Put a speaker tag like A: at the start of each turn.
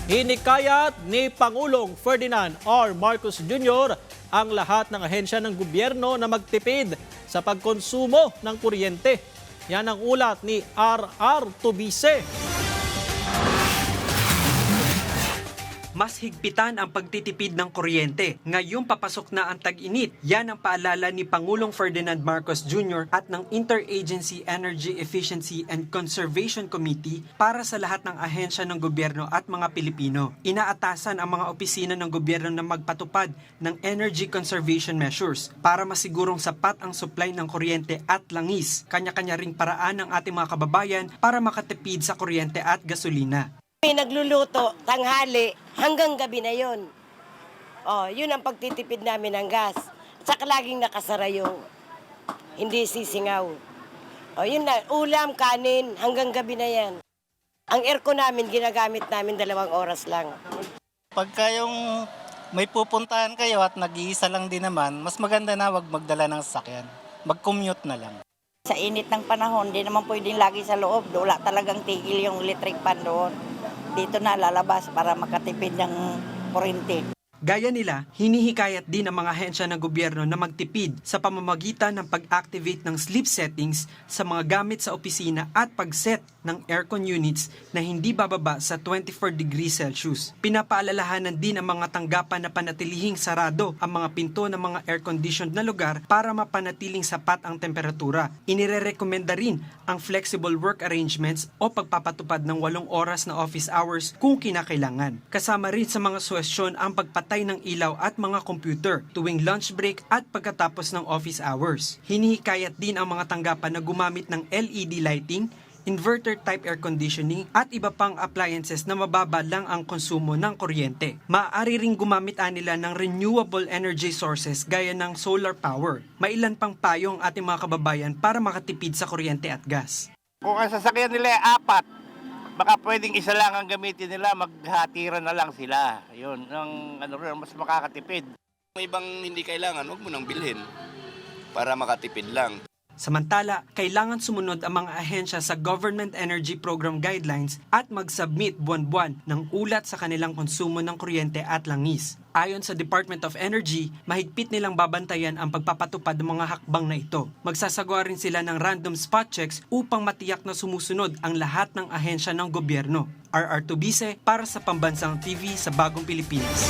A: Hinikayat ni Pangulong Ferdinand R. Marcos Jr. ang lahat ng ahensya ng gobyerno na magtipid sa pagkonsumo ng kuryente. Yan ang ulat ni R.R. Tubise.
B: Mas higpitan ang pagtitipid ng kuryente. Ngayong papasok na ang tag-init. Yan ang paalala ni Pangulong Ferdinand Marcos Jr. at ng Interagency Energy Efficiency and Conservation Committee para sa lahat ng ahensya ng gobyerno at mga Pilipino. Inaatasan ang mga opisina ng gobyerno na magpatupad ng energy conservation measures para masigurong sapat ang supply ng kuryente at langis. Kanya-kanya ring paraan ng ating mga kababayan para makatipid sa kuryente at gasolina.
C: May nagluluto, tanghali, hanggang gabi na yon. Yun ang pagtitipid namin ng gas. Saka laging nakasara yung hindi sisingaw. Yun na, ulam, kanin, hanggang gabi na yan. Ang aircon namin, ginagamit namin 2 oras lang.
D: Pagka yung may pupuntahan kayo at nag-iisa lang din naman, mas maganda na wag magdala ng sasakyan. Mag-commute na lang.
E: Sa init ng panahon, di naman pwedeng lagi sa loob. Wala talagang tigil yung electric fan doon. Dito na lalabas para makatipid ng kuryente.
B: Gaya nila, hinihikayat din ang mga ahensya ng gobyerno na magtipid sa pamamagitan ng pag-activate ng sleep settings sa mga gamit sa opisina at pag-set ng aircon units na hindi bababa sa 24 degrees Celsius. Pinapaalalahanan din ang mga tanggapan na panatilihing sarado ang mga pinto ng mga air-conditioned na lugar para mapanatiling sapat ang temperatura. Inirerekomenda rin ang flexible work arrangements o pagpapatupad ng 8 oras na office hours kung kinakailangan. Kasama rin sa mga suwestyon ang pagpatay ng ilaw at mga computer tuwing lunch break at pagkatapos ng office hours. Hinihikayat din ang mga tanggapan na gumamit ng LED lighting, inverter-type air conditioning at iba pang appliances na mababa lang ang konsumo ng kuryente. Maaari ring gumamit nila ng renewable energy sources gaya ng solar power. Mailan pang payo ang ating mga kababayan para makatipid sa kuryente at gas.
F: Kung ang sasakyan nila ay 4, baka pwedeng isa lang ang gamitin nila, maghatiran na lang sila. Yun, ang mas makakatipid.
G: May ibang hindi kailangan, huwag mo nang bilhin para makatipid lang.
B: Samantala, kailangan sumunod ang mga ahensya sa Government Energy Program Guidelines at mag-submit buwan-buwan ng ulat sa kanilang konsumo ng kuryente at langis. Ayon sa Department of Energy, mahigpit nilang babantayan ang pagpapatupad ng mga hakbang na ito. Magsasagawa rin sila ng random spot checks upang matiyak na sumusunod ang lahat ng ahensya ng gobyerno. R.R. Tubise para sa Pambansang TV sa Bagong Pilipinas.